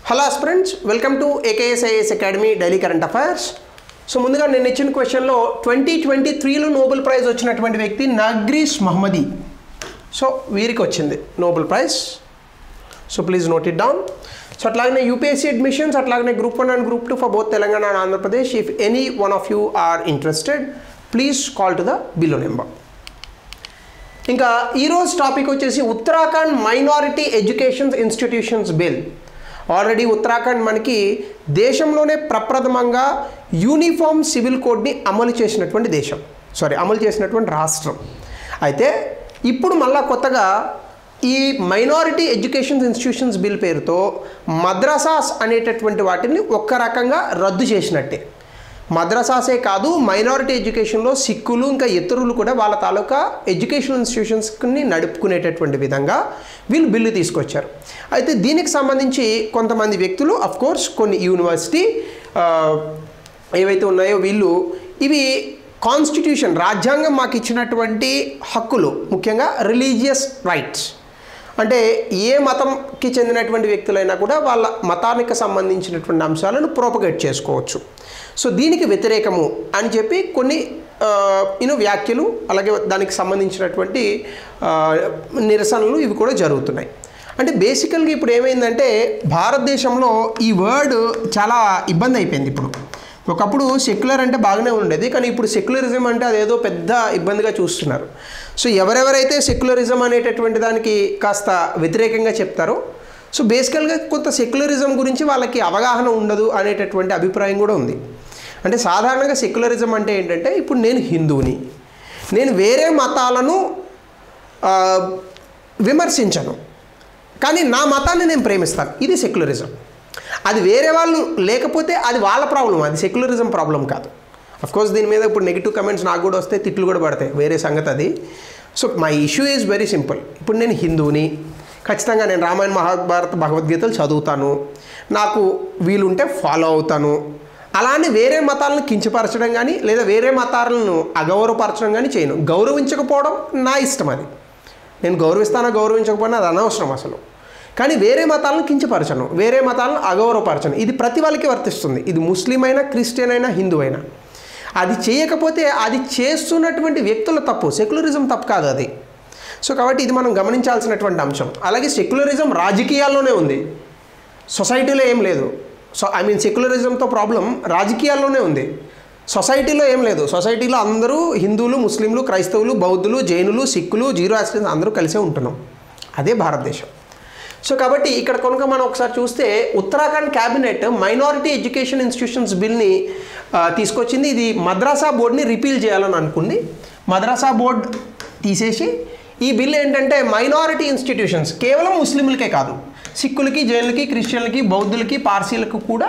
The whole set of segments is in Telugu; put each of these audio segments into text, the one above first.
Hello aspirants, welcome to AKS IAS academy daily current affairs. So ముందుగా నేను ఇచ్చిన క్వశ్చన్లో 2023లో నోబెల్ ప్రైజ్ వచ్చినటువంటి వ్యక్తి నగ్రీస్ మహమ్మదీ. సో వీరికి వచ్చింది Nobel prize. So please note it down. So అట్లాగనే యూపీఎస్సీ అడ్మిషన్స్, అట్లాగనే group 1 and group 2 for both Telangana and Andhra Pradesh. If any one of you are interested, please call to the below number. ఇంకా ఈరోజు టాపిక్ వచ్చేసి Uttarakhand minority education institutions bill. Already Uttarakhand మనకి దేశంలోనే ప్రప్రథమంగా యూనిఫామ్ సివిల్ కోడ్ని అమలు చేసినటువంటి రాష్ట్రం. అయితే ఇప్పుడు మళ్ళా కొత్తగా ఈ మైనారిటీ ఎడ్యుకేషన్ ఇన్స్టిట్యూషన్స్ బిల్ పేరుతో మద్రసాస్ అనేటటువంటి వాటిని ఒక్క రకంగా రద్దు చేసినట్టే. మద్రసాసే కాదు, మైనారిటీ ఎడ్యుకేషన్లో సిక్కులు ఇంకా ఇతరులు కూడా వాళ్ళ తాలూకా ఎడ్యుకేషన్ ఇన్స్టిట్యూషన్స్ని నడుపుకునేటటువంటి విధంగా వీళ్ళు బిల్లు తీసుకొచ్చారు. అయితే దీనికి సంబంధించి కొంతమంది వ్యక్తులు, అఫ్కోర్స్ కొన్ని యూనివర్సిటీ ఏవైతే ఉన్నాయో వీళ్ళు ఇవి కాన్స్టిట్యూషన్, రాజ్యాంగం మాకు ఇచ్చినటువంటి హక్కులు, ముఖ్యంగా రిలీజియస్ రైట్స్, అంటే ఏ మతంకి చెందినటువంటి వ్యక్తులైనా కూడా వాళ్ళ మతానికి సంబంధించినటువంటి అంశాలను ప్రోపగేట్ చేసుకోవచ్చు. సో దీనికి వ్యతిరేకము అని చెప్పి కొన్ని వ్యాఖ్యలు, అలాగే దానికి సంబంధించినటువంటి నిరసనలు ఇవి కూడా జరుగుతున్నాయి. అంటే బేసికల్గా ఇప్పుడు ఏమైందంటే భారతదేశంలో ఈ వర్డ్ చాలా ఇబ్బంది అయిపోయింది. ఇప్పుడు ఒకప్పుడు సెక్యులర్ అంటే బాగానే ఉండేది, కానీ ఇప్పుడు సెక్యులరిజం అంటే అదేదో పెద్ద ఇబ్బందిగా చూస్తున్నారు. సో ఎవరెవరైతే సెక్యులరిజం అనేటటువంటి దానికి కాస్త వ్యతిరేకంగా చెప్తారో, సో బేసికల్గా కొంత సెక్యులరిజం గురించి వాళ్ళకి అవగాహన ఉండదు అనేటటువంటి అభిప్రాయం కూడా ఉంది. అంటే సాధారణంగా సెక్యులరిజం అంటే ఏంటంటే, ఇప్పుడు నేను హిందువుని, నేను వేరే మతాలను విమర్శించను, కానీ నా మతాన్ని నేను ప్రేమిస్తాను, ఇది సెక్యులరిజం. అది వేరే వాళ్ళు లేకపోతే అది వాళ్ళ ప్రాబ్లం, అది సెక్యులరిజం ప్రాబ్లం కాదు. అఫ్కోర్స్ దీని మీద ఇప్పుడు నెగిటివ్ కమెంట్స్ నాకు కూడా వస్తాయి, తిట్లు కూడా పడతాయి, వేరే సంగతి అది. So my issue is very simple. ఇప్పుడు నేను హిందువుని, ఖచ్చితంగా నేను రామాయణ మహాభారత భగవద్గీతలు చదువుతాను, నాకు వీలుంటే ఫాలో అవుతాను. అలానే వేరే మతాలను కించపరచడం కానీ లేదా వేరే మతాలను అగౌరవపరచడం కానీ చేయను. గౌరవించకపోవడం నా ఇష్టం, అది నేను గౌరవిస్తానా గౌరవించకపోయినా అది అనవసరం అసలు. కానీ వేరే మతాలను కించపరచను, వేరే మతాలను అగౌరవపరచను. ఇది ప్రతి వాళ్ళకి వర్తిస్తుంది. ఇది ముస్లిం అయినా, క్రిస్టియన్ అయినా, హిందూ అయినా. అది చేయకపోతే అది చేస్తున్నటువంటి వ్యక్తుల తప్పు, సెక్యులరిజం తప్పు కాదు అది. సో కాబట్టి ఇది మనం గమనించాల్సినటువంటి అంశం. అలాగే సెక్యులరిజం రాజకీయాల్లోనే ఉంది, సొసైటీలో ఏం లేదు. సో సెక్యులరిజంతో ప్రాబ్లం రాజకీయాల్లోనే ఉంది, సొసైటీలో ఏం లేదు. సొసైటీలో అందరూ హిందువులు, ముస్లింలు, క్రైస్తవులు, బౌద్ధులు, జైనులు, సిక్కులు, జీరోఆస్ట్రియన్స్ అందరూ కలిసే ఉంటున్నాం. అదే భారతదేశం. సో కాబట్టి ఇక్కడ కనుక మనం ఒకసారి చూస్తే Uttarakhand cabinet minority education institutions బిల్ని తీసుకొచ్చింది. ఇది మద్రాసా బోర్డుని రిపీల్ చేయాలని అనుకుంది. మద్రాసా బోర్డు తీసేసి ఈ బిల్ ఏంటంటే మైనారిటీ ఇన్స్టిట్యూషన్స్ కేవలం ముస్లింలకే కాదు, సిక్కులకి, జైన్లకి, క్రిస్టియన్లకి, బౌద్ధులకి, పార్సీలకు కూడా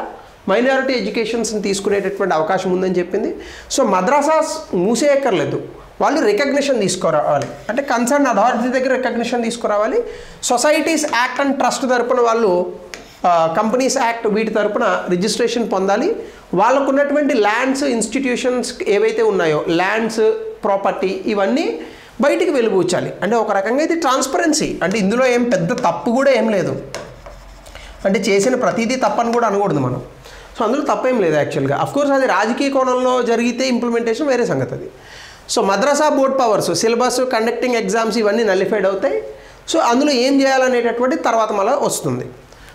మైనారిటీ ఎడ్యుకేషన్స్ని తీసుకునేటటువంటి అవకాశం ఉందని చెప్పింది. సో మద్రాసాస్ మూసేయక్కర్లేదు, వాళ్ళు రికగ్నిషన్ తీసుకురావాలి, అంటే కన్సర్న్ అథారిటీ దగ్గర రికగ్నిషన్ తీసుకురావాలి. సొసైటీస్ యాక్ట్ అండ్ ట్రస్ట్ తరపున వాళ్ళు, కంపెనీస్ యాక్ట్ వీటి తరపున రిజిస్ట్రేషన్ పొందాలి. వాళ్ళకు ఉన్నటువంటి ల్యాండ్స్, ఇన్స్టిట్యూషన్స్ ఏవైతే ఉన్నాయో, ల్యాండ్స్, ప్రాపర్టీ, ఇవన్నీ బయటికి వెలుగుచ్చాలి. అంటే ఒక రకంగా ఇది ట్రాన్స్పరెన్సీ, అంటే ఇందులో ఏం పెద్ద తప్పు కూడా ఏం లేదు, అంటే చేసిన ప్రతిదీ తప్పని కూడా అనకూడదు మనం. సో అందులో తప్పేం లేదు యాక్చువల్గా. అఫ్కోర్స్ అది రాజకీయ కోణంలో జరిగితే ఇంప్లిమెంటేషన్ వేరే సంగతి అది. So madrasa board powers, syllabus, conducting exams ఇవన్నీ నల్లిఫైడ్ అవుతాయి. సో అందులో ఏం చేయాలనేటటువంటి తర్వాత మళ్ళీ వస్తుంది.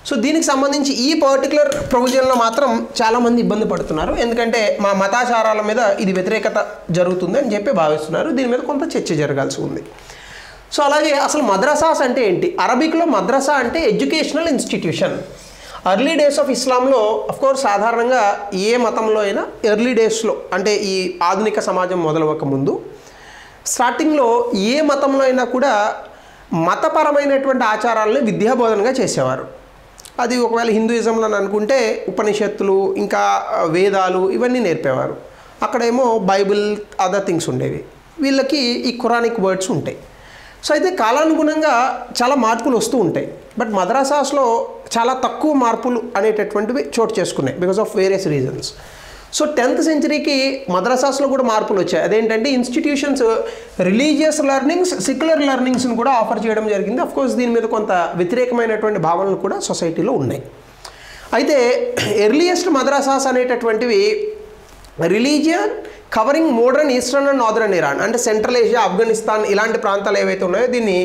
సో దీనికి సంబంధించి ఈ పర్టికులర్ ప్రొవిజన్లో మాత్రం చాలామంది ఇబ్బంది పడుతున్నారు, ఎందుకంటే మా మతాచారాల మీద ఇది వ్యతిరేకత జరుగుతుంది అని చెప్పి భావిస్తున్నారు. దీని మీద కొంత చర్చ జరగాల్సి ఉంది. సో అలాగే అసలు మద్రసాస్ అంటే ఏంటి? అరబిక్లో మద్రసా అంటే educational institution. Early days of ఇస్లాంలో, అఫ్కోర్స్ సాధారణంగా ఏ మతంలో అయినా ఎర్లీ డేస్లో, అంటే ఈ ఆధునిక సమాజం మొదలవక ముందు స్టార్టింగ్లో ఏ మతంలో అయినా కూడా మతపరమైనటువంటి ఆచారాలను విద్యాబోధనగా చేసేవారు. అది ఒకవేళ హిందూయిజంలో అనుకుంటే ఉపనిషత్తులు, ఇంకా వేదాలు, ఇవన్నీ నేర్పేవారు. అక్కడేమో బైబిల్, అదర్ థింగ్స్ ఉండేవి. వీళ్ళకి ఈ ఖురానిక్ వర్డ్స్ ఉంటాయి. సో అయితే కాలానుగుణంగా చాలా మార్పులు వస్తూ ఉంటాయి. బట్ మద్రసాస్లో చాలా తక్కువ మార్పులు అనేటటువంటివి చోటు చేసుకున్నాయి because of various reasons. So 10th సెంచరీకి మద్రసాస్లో కూడా మార్పులు వచ్చాయి. అదేంటంటే ఇన్స్టిట్యూషన్స్ రిలీజియస్ లెర్నింగ్స్, సెక్యులర్ లెర్నింగ్స్ని కూడా ఆఫర్ చేయడం జరిగింది. అఫ్కోర్స్ దీని మీద కొంత వ్యతిరేకమైనటువంటి భావనలు కూడా సొసైటీలో ఉన్నాయి. అయితే ఎర్లియస్ట్ మద్రసాస్ అనేటటువంటివి religion covering modern eastern and northern Iran, అంటే సెంట్రల్ ఏషియా, ఆఫ్ఘనిస్తాన్ ఇలాంటి ప్రాంతాలు ఏవైతే ఉన్నాయో దీన్ని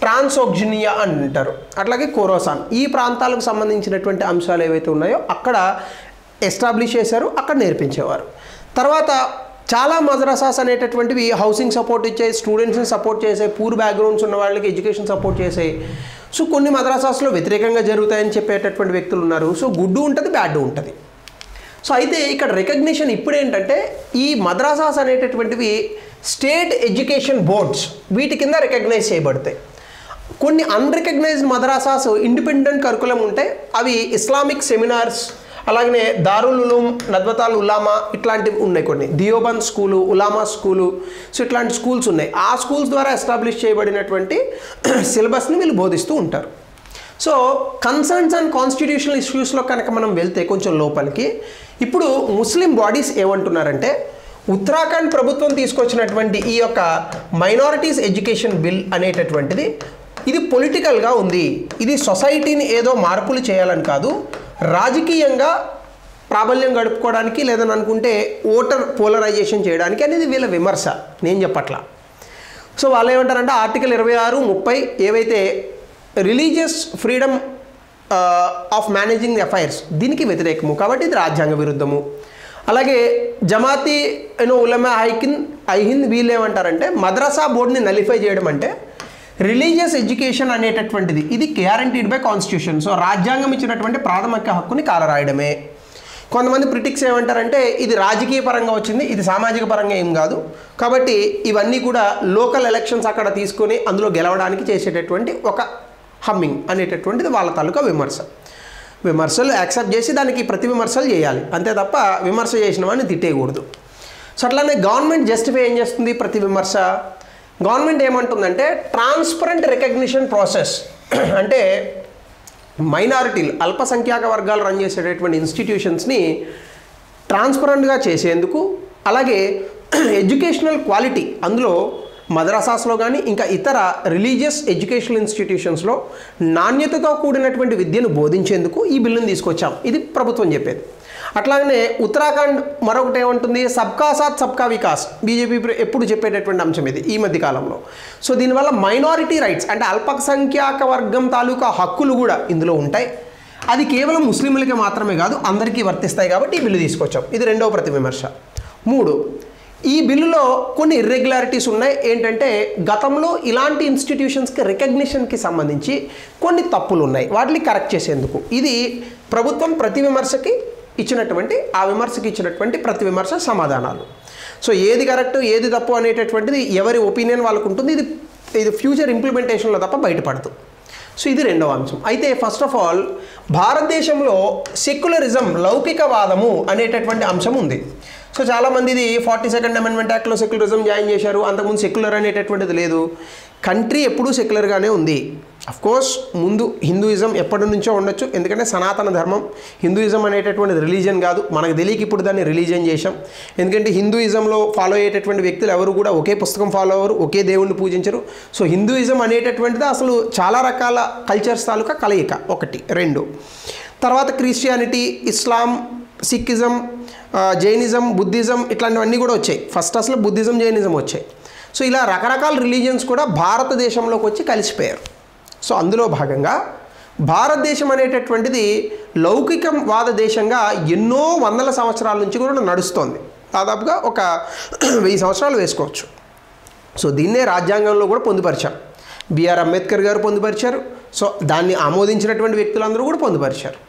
ట్రాన్సోగ్జినియా అని అంటారు. అట్లాగే ఖోరాసాన్, ఈ ప్రాంతాలకు సంబంధించినటువంటి అంశాలు ఏవైతే ఉన్నాయో అక్కడ ఎస్టాబ్లిష్ చేశారు, అక్కడ నేర్పించేవారు. తర్వాత చాలా మద్రసాస్ అనేటటువంటివి హౌసింగ్ సపోర్ట్ ఇచ్చాయి, స్టూడెంట్స్ని సపోర్ట్ చేసాయి, పూర్ బ్యాక్గ్రౌండ్స్ ఉన్న వాళ్ళకి ఎడ్యుకేషన్ సపోర్ట్ చేసాయి. సో కొన్ని మద్రసాస్లో వ్యతిరేకంగా జరుగుతాయని చెప్పేటటువంటి వ్యక్తులు ఉన్నారు. సో గుడ్ ఉంటుంది, బ్యాడ్ ఉంటుంది. సో అయితే ఇక్కడ రికగ్నిషన్ ఇప్పుడు ఏంటంటే ఈ మద్రసాస్ అనేటటువంటివి స్టేట్ ఎడ్యుకేషన్ బోర్డ్స్ వీటి కింద రికగ్నైజ్ చేయబడతాయి. కొన్ని అన్రికగ్నైజ్డ్ మద్రసాస్ ఇండిపెండెంట్ కరికులం ఉంటాయి, అవి ఇస్లామిక్ సెమినార్స్, అలాగనే దారుల్ ఉలూమ్, నద్వతాల్ ఉలామా ఇట్లాంటివి ఉన్నాయి. కొన్ని Deoband school, Ulama school, so ఇట్లాంటి స్కూల్స్ ఉన్నాయి. ఆ స్కూల్స్ ద్వారా ఎస్టాబ్లిష్ చేయబడినటువంటి సిలబస్ని వీళ్ళు బోధిస్తూ ఉంటారు. సో కన్సర్న్స్ అండ్ కాన్స్టిట్యూషనల్ ఇష్యూస్లో కనుక మనం వెళ్తే కొంచెం లోపలికి, ఇప్పుడు ముస్లిం బాడీస్ ఏమంటున్నారంటే ఉత్తరాఖండ్ ప్రభుత్వం తీసుకొచ్చినటువంటి ఈ యొక్క మైనారిటీస్ ఎడ్యుకేషన్ బిల్ అనేటటువంటిది ఇది పొలిటికల్గా ఉంది, ఇది సొసైటీని ఏదో మార్పులు చేయాలని కాదు, రాజకీయంగా ప్రాబల్యం గడుపుకోవడానికి లేదని అనుకుంటే ఓటర్ పోలరైజేషన్ చేయడానికి అనేది వీళ్ళ విమర్శ, నేను చెప్పట్లా. సో వాళ్ళు ఏమంటారంటే ఆర్టికల్ 26, 30 ఏవైతే religious freedom of managing affairs దీనికి వ్యతిరేకము, కాబట్టి ఇది రాజ్యాంగ విరుద్ధము. అలాగే జమాతీ ఉలమా ఐహింద్ వీళ్ళు ఏమంటారంటే మద్రసా బోర్డుని నలిఫై చేయడం అంటే రిలీజియస్ ఎడ్యుకేషన్ అనేటటువంటిది ఇది గ్యారంటీడ్ బై కాన్స్టిట్యూషన్, సో రాజ్యాంగం ఇచ్చినటువంటి ప్రాథమిక హక్కుని కాలరాయడమే. కొంతమంది క్రిటిక్స్ ఏమంటారంటే ఇది రాజకీయ పరంగా వచ్చింది, ఇది సామాజిక పరంగా ఏం కాదు, కాబట్టి ఇవన్నీ కూడా లోకల్ ఎలక్షన్స్ అక్కడ తీసుకొని అందులో గెలవడానికి చేసేటటువంటి ఒక హమ్మింగ్ అనేటటువంటిది వాళ్ళ తాలూకా విమర్శ. విమర్శలు యాక్సెప్ట్ చేసి దానికి ప్రతి విమర్శలు చేయాలి, అంతే తప్ప విమర్శ చేసిన వాడిని తిట్టేయకూడదు. సో అట్లానే గవర్నమెంట్ జస్టిఫై ఏం చేస్తుంది ప్రతి విమర్శ? గవర్నమెంట్ ఏమంటుందంటే ట్రాన్స్పరెంట్ రికగ్నిషన్ ప్రాసెస్, అంటే మైనారిటీలు అల్పసంఖ్యాక వర్గాలు రన్ చేసేటటువంటి ఇన్స్టిట్యూషన్స్ని ట్రాన్స్పరెంట్గా చేసేందుకు, అలాగే ఎడ్యుకేషనల్ క్వాలిటీ అందులో మద్రసాస్లో కానీ ఇంకా ఇతర రిలీజియస్ ఎడ్యుకేషనల్ ఇన్స్టిట్యూషన్స్లో నాణ్యతతో కూడినటువంటి విద్యను బోధించేందుకు ఈ బిల్లును తీసుకొచ్చాం, ఇది ప్రభుత్వం చెప్పేది. అట్లాగనే ఉత్తరాఖండ్ మరొకటి ఏమంటుంది, సబ్కా సాత్ సబ్కా వికాస్, బీజేపీ ఎప్పుడు చెప్పేటటువంటి అంశం ఇది ఈ మధ్య కాలంలో. సో దీనివల్ల మైనారిటీ రైట్స్ అంటే అల్పసంఖ్యాక వర్గం తాలూకా హక్కులు కూడా ఇందులో ఉంటాయి, అది కేవలం ముస్లింలకి మాత్రమే కాదు అందరికీ వర్తిస్తాయి, కాబట్టి ఈ బిల్లు తీసుకొచ్చాం. ఇది రెండవ ప్రతి విమర్శ. 3, ఈ బిల్లులో కొన్ని ఇర్రెగ్యులారిటీస్ ఉన్నాయి. ఏంటంటే గతంలో ఇలాంటి ఇన్స్టిట్యూషన్స్కి రికగ్నిషన్కి సంబంధించి కొన్ని తప్పులు ఉన్నాయి, వాటిని కరెక్ట్ చేసేందుకు ఇది ప్రభుత్వం ప్రతి విమర్శకి ఇచ్చినటువంటి ఆ విమర్శకి ఇచ్చినటువంటి ప్రతి విమర్శ సమాధానాలు. సో ఏది కరెక్ట్ ఏది తప్పు అనేటటువంటిది ఎవరి ఒపీనియన్ వాళ్ళకు ఉంటుంది, ఇది ఫ్యూచర్ ఇంప్లిమెంటేషన్లో తప్ప బయటపడదు. సో ఇది రెండవ అంశం. అయితే ఫస్ట్ ఆఫ్ ఆల్ భారతదేశంలో సెక్యులరిజం లౌకికవాదము అనేటటువంటి అంశం ఉంది. సో చాలామంది ఇది 42nd అమెండ్మెంట్ యాక్ట్లో సెక్యులరిజం జాయిన్ చేశారు, అంతకుముందు సెక్యులర్ అనేటటువంటిది లేదు. కంట్రీ ఎప్పుడూ సెక్యులర్గానే ఉంది. అఫ్కోర్స్ ముందు హిందూయిజం ఎప్పటి నుంచో ఉండొచ్చు, ఎందుకంటే సనాతన ధర్మం, హిందూయిజం అనేటటువంటిది రిలీజియన్ కాదు, మనకు తెలియక ఇప్పుడు దాన్ని రిలీజియన్ చేశాం. ఎందుకంటే హిందూయిజంలో ఫాలో అయ్యేటటువంటి వ్యక్తులు ఎవరు కూడా ఒకే పుస్తకం ఫాలో అవ్వరు, ఒకే దేవుణ్ణి పూజించరు. సో హిందూయిజం అనేటటువంటిది అసలు చాలా రకాల కల్చర్స్ తాలూకా కలయిక, 1. 2 తర్వాత క్రిస్టియానిటీ, ఇస్లాం, సిక్కిజం, జైనిజం, బుద్ధిజం ఇట్లాంటివన్నీ కూడా వచ్చాయి. ఫస్ట్ అసలు బుద్ధిజం, జైనిజం వచ్చాయి. సో ఇలా రకరకాల రిలీజియన్స్ కూడా భారతదేశంలోకి వచ్చి కలిసిపోయారు. సో అందులో భాగంగా భారతదేశం అనేటటువంటిది లౌకికవాద దేశంగా ఎన్నో వందల సంవత్సరాల నుంచి కూడా నడుస్తోంది, దాదాపుగా ఒక 1000 సంవత్సరాలు వేసుకోవచ్చు. సో దీన్నే రాజ్యాంగంలో కూడా పొందుపరిచాం, బిఆర్ అంబేద్కర్ గారు పొందుపరిచారు. సో దాన్ని ఆమోదించినటువంటి వ్యక్తులందరూ కూడా పొందుపరిచారు.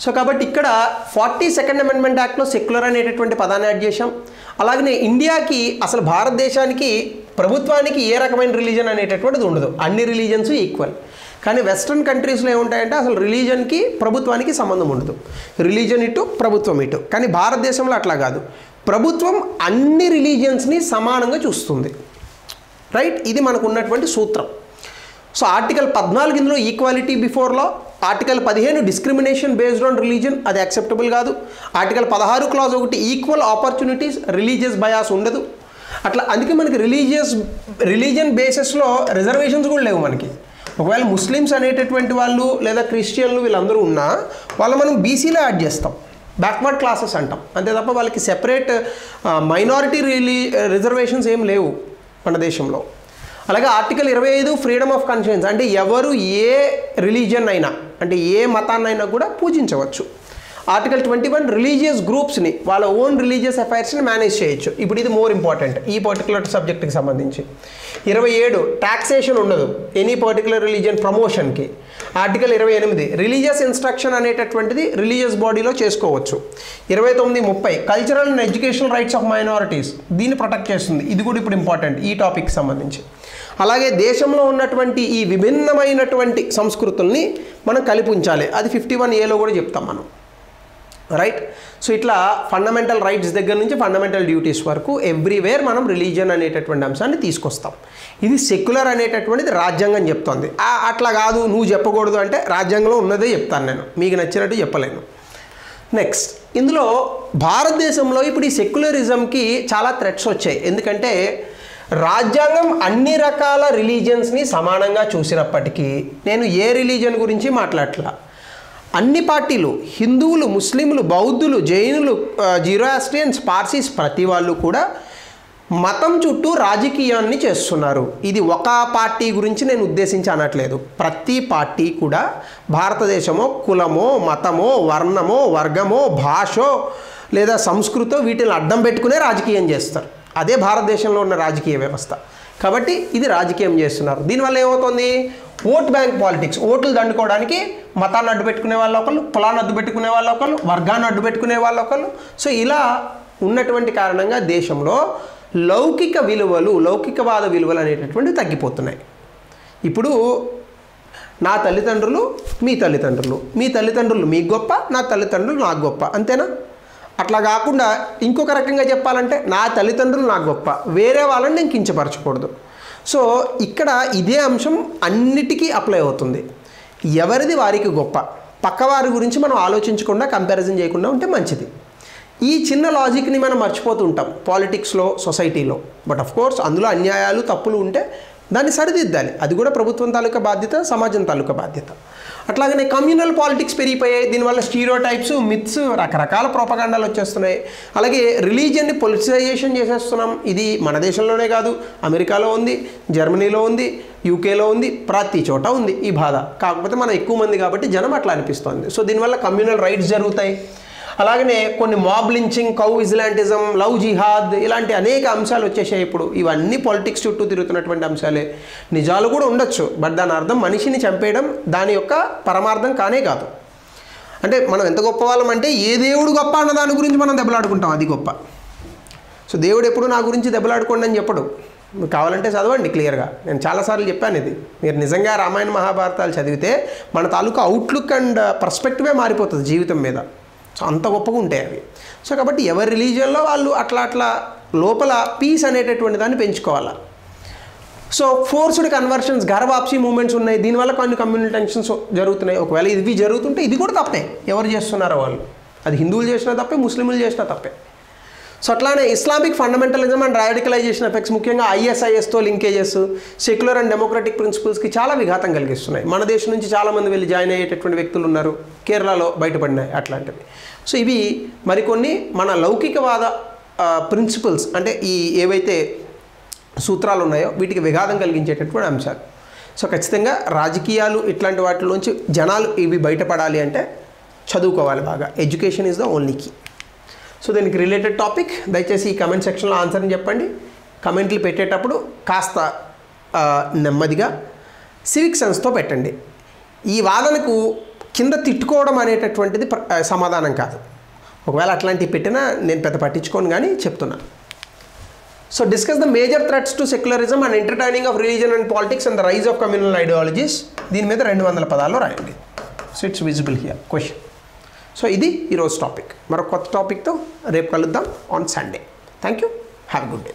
సో కాబట్టి ఇక్కడ 42nd అమెండ్మెంట్ యాక్ట్లో సెక్యులర్ అనేటటువంటి పదాన్ని యాడ్ చేశాం. అలాగనే ఇండియాకి అసలు భారతదేశానికి ప్రభుత్వానికి ఏ రకమైన రిలీజన్ అనేటటువంటిది ఉండదు, అన్ని రిలీజన్స్ ఈక్వల్. కానీ వెస్ట్రన్ కంట్రీస్లో ఏముంటాయంటే అసలు రిలీజన్కి ప్రభుత్వానికి సంబంధం ఉండదు, రిలీజన్ ఇటు ప్రభుత్వం ఇటు. కానీ భారతదేశంలో అట్లా కాదు, ప్రభుత్వం అన్ని రిలీజియన్స్ని సమానంగా చూస్తుంది, రైట్? ఇది మనకు ఉన్నటువంటి సూత్రం. సో ఆర్టికల్ 14 ఇందులో equality before law, article 15 discrimination based on religion, అది యాక్సెప్టబుల్ కాదు. Article 16 clause 1 equal opportunities, religious bias ఉండదు. అట్లా అందుకే మనకి రిలీజియన్ బేసిస్లో రిజర్వేషన్స్ కూడా లేవు మనకి. ఒకవేళ ముస్లిమ్స్ అనేటటువంటి వాళ్ళు లేదా క్రిస్టియన్లు వీళ్ళందరూ ఉన్నా వాళ్ళు మనం బీసీలో యాడ్ చేస్తాం, బ్యాక్వర్డ్ క్లాసెస్ అంటాం, అంతే తప్ప వాళ్ళకి సెపరేట్ మైనారిటీ రిజర్వేషన్స్ ఏం లేవు మన దేశంలో. అలాగే ఆర్టికల్ 25 ఫ్రీడమ్ ఆఫ్ కాన్షియన్స్, అంటే ఎవరు ఏ రిలీజియన్ అయినా అంటే ఏ మతాన్నైనా కూడా పూజించవచ్చు. ఆర్టికల్ 21 రిలీజియస్ గ్రూప్స్ని వాళ్ళ ఓన్ రిలీజియస్ అఫైర్స్ని మేనేజ్ చేయొచ్చు. ఇప్పుడు ఇది మోర్ ఇంపార్టెంట్ ఈ పర్టికులర్ సబ్జెక్ట్కి సంబంధించి. 27 టాక్సేషన్ ఉండదు ఎనీ పర్టికులర్ రిలీజియన్ ప్రమోషన్కి. ఆర్టికల్ 28 రిలీజియస్ ఇన్స్ట్రక్షన్ అనేటటువంటిది రిలీజియస్ బాడీలో చేసుకోవచ్చు. 29, 30 cultural and educational rights of minorities, దీన్ని ప్రొటెక్ట్ చేస్తుంది. ఇది కూడా ఇప్పుడు ఇంపార్టెంట్ ఈ టాపిక్కి సంబంధించి. అలాగే దేశంలో ఉన్నటువంటి ఈ విభిన్నమైనటువంటి సంస్కృతుల్ని మనం కలిపి ఉంచాలి, అది 51A కూడా చెప్తాం మనం, రైట్. సో ఇట్లా ఫండమెంటల్ రైట్స్ దగ్గర నుంచి ఫండమెంటల్ డ్యూటీస్ వరకు ఎవ్రీవేర్ మనం రిలీజియన్ అనేటటువంటి అంశాన్ని తీసుకొస్తాం. ఇది సెక్యులర్ అనేటటువంటిది రాజ్యాంగం చెప్తోంది. అట్లా కాదు నువ్వు చెప్పకూడదు అంటే రాజ్యాంగంలో ఉన్నదే చెప్తాను నేను, మీకు నచ్చినట్టు చెప్పలేను. నెక్స్ట్, ఇందులో భారతదేశంలో ఇప్పుడు ఈ సెక్యులరిజంకి చాలా థ్రెట్స్ వచ్చాయి. ఎందుకంటే రాజ్యాంగం అన్ని రకాల రిలీజియన్స్ని సమానంగా చూసినప్పటికీ నేను ఏ రిలీజియన్ గురించి మాట్లాడట్లా, అన్ని పార్టీలు హిందువులు, ముస్లింలు, బౌద్ధులు, జైనులు, జిరోయాస్ట్రియన్స్, పార్సీస్ ప్రతి వాళ్ళు కూడా మతం చుట్టూ రాజకీయాన్ని చేస్తున్నారు. ఇది ఒక పార్టీ గురించి నేను ఉద్దేశించి అనట్లేదు. ప్రతి పార్టీ కూడా భారతదేశమో కులమో మతమో వర్ణమో వర్గమో భాషో లేదా సంస్కృతో వీటిని అడ్డం పెట్టుకునే రాజకీయం చేస్తారు. అదే భారతదేశంలో ఉన్న రాజకీయ వ్యవస్థ. కాబట్టి ఇది రాజకీయం చేస్తున్నారు. దీనివల్ల ఏమవుతుంది, ఓట్ బ్యాంక్ పాలిటిక్స్, ఓట్లు దండుకోవడానికి మతాన్ని అడ్డు పెట్టుకునే వాళ్ళు ఒకళ్ళు, కులాన్ని అడ్డు పెట్టుకునే వాళ్ళు ఒకళ్ళు, వర్గాన్ని అడ్డు పెట్టుకునే వాళ్ళు ఒకళ్ళు. సో ఇలా ఉన్నటువంటి కారణంగా దేశంలో లౌకిక విలువలు, లౌకికవాద విలువలు అనేటటువంటివి తగ్గిపోతున్నాయి. ఇప్పుడు నా తల్లిదండ్రులు మీ తల్లిదండ్రులు, మీ తల్లిదండ్రులు మీకు గొప్ప, నా తల్లిదండ్రులు నాకు గొప్ప, అంతేనా? అట్లా కాకుండా ఇంకొక రకంగా చెప్పాలంటే నా తల్లిదండ్రులు నాకు గొప్ప, వేరే వాళ్ళని నేను కించపరచకూడదు. సో ఇక్కడ ఇదే అంశం అన్నిటికీ అప్లై అవుతుంది. ఎవరిది వారికి గొప్ప, పక్కవారి గురించి మనం ఆలోచించకుండా కంపారిజన్ చేయకుండా ఉంటే మంచిది. ఈ చిన్న లాజిక్ని మనం మర్చిపోతూ ఉంటాం పాలిటిక్స్లో, సొసైటీలో. బట్ ఆఫ్ కోర్స్ అందులో అన్యాయాలు తప్పులు ఉంటే దాన్ని సరిదిద్దాలి. అది కూడా ప్రభుత్వం తాలూకా బాధ్యత, సమాజం తాలూకా బాధ్యత. అట్లాగనే కమ్యూనల్ పాలిటిక్స్ పెరిగిపోయాయి. దీనివల్ల స్టీరియోటైప్స్, మిత్స్, రకరకాల ప్రోపగాండాలు వచ్చేస్తున్నాయి. అలాగే రిలీజియన్ని పొలిటిసైజేషన్ చేసేస్తున్నాం. ఇది మన దేశంలోనే కాదు, అమెరికాలో ఉంది, జర్మనీలో ఉంది, యూకేలో ఉంది, ప్రతి చోట ఉంది ఈ బాధ. కాకపోతే మనం ఎక్కువ మంది కాబట్టి జనం అట్లా అనిపిస్తుంది. సో దీనివల్ల కమ్యూనల్ రైట్స్ జరుగుతాయి. అలాగనే కొన్ని మాబ్ లించింగ్, కౌ విజిలాంటిజం, లవ్ జిహాద్ ఇలాంటి అనేక అంశాలు వచ్చేసాయి ఇప్పుడు. ఇవన్నీ పాలిటిక్స్ చుట్టూ తిరుగుతున్నటువంటి అంశాలే. నిజాలు కూడా ఉండొచ్చు, బట్ దాని అర్థం మనిషిని చంపేయడం దాని యొక్క పరమార్థం కానే కాదు. అంటే మనం ఎంత గొప్ప వాళ్ళం అంటే ఏ దేవుడు గొప్ప అన్న దాని గురించి మనం దెబ్బలాడుకుంటాం, అది గొప్ప. సో దేవుడు ఎప్పుడు నా గురించి దెబ్బలాడుకోండి అని చెప్పడు. మీరు కావాలంటే చదవండి క్లియర్గా, నేను చాలాసార్లు చెప్పాను ఇది. మీరు నిజంగా రామాయణ మహాభారతాలు చదివితే మన తాలూకా అవుట్లుక్ అండ్ పర్స్పెక్టివే మారిపోతుంది జీవితం మీద. సో అంత గొప్పగా ఉంటాయి అవి. సో కాబట్టి ఎవరి రిలీజియన్లో వాళ్ళు అట్లా లోపల పీస్ అనేటటువంటి దాన్ని పెంచుకోవాలి. సో ఫోర్స్డ్ కన్వర్షన్స్, ఘరవాప్సీ మూమెంట్స్ ఉన్నాయి. దీనివల్ల కొన్ని కమ్యూనల్ టెన్షన్స్ జరుగుతున్నాయి. ఒకవేళ ఇవి జరుగుతుంటే ఇది కూడా తప్పే, ఎవరు చేస్తున్నారో వాళ్ళు. అది హిందువులు చేసినా తప్పే, ముస్లింలు చేసినా తప్పే. సో అట్లానే Islamic fundamentalism and radicalisation effects, ముఖ్యంగా ఐఎస్ఐఎస్తో లింకేజెస్ సెక్యులర్ అండ్ డెమోక్రటిక్ ప్రిన్సిపల్స్కి చాలా విఘాతం కలిగిస్తున్నాయి. మన దేశం నుంచి చాలామంది వెళ్ళి జాయిన్ అయ్యేటటువంటి వ్యక్తులు ఉన్నారు, కేరళలో బయటపడినాయి అట్లాంటివి. సో ఇవి మరికొన్ని మన లౌకికవాద ప్రిన్సిపల్స్, అంటే ఈ ఏవైతే సూత్రాలు ఉన్నాయో వీటికి విఘాతం కలిగించేటటువంటి అంశాలు. సో ఖచ్చితంగా రాజకీయాలు ఇట్లాంటి వాటిలోంచి జనాలు ఇవి బయటపడాలి అంటే చదువుకోవాలి బాగా. Education is the only key. So దీనికి రిలేటెడ్ టాపిక్ దయచేసి ఈ కమెంట్ సెక్షన్లో ఆన్సర్ని చెప్పండి. కమెంట్లు పెట్టేటప్పుడు కాస్త నెమ్మదిగా సివిక్ సెన్స్తో పెట్టండి. ఈ వాదనకు కింద తిట్టుకోవడం అనేటటువంటిది సమాధానం కాదు. ఒకవేళ అట్లాంటివి పెట్టినా నేను పెద్ద పట్టించుకోను, కానీ చెప్తున్నాను. So discuss the major threats to secularism and entertaining of religion and politics and the rise of communal ideologies. దీని మీద 200 పదాల్లో రాయండి. So it's visible here question. So ఇది ఈరోజు టాపిక్. మరొక కొత్త టాపిక్తో రేపు కలుద్దాం on Sunday. Thank you, have a good day.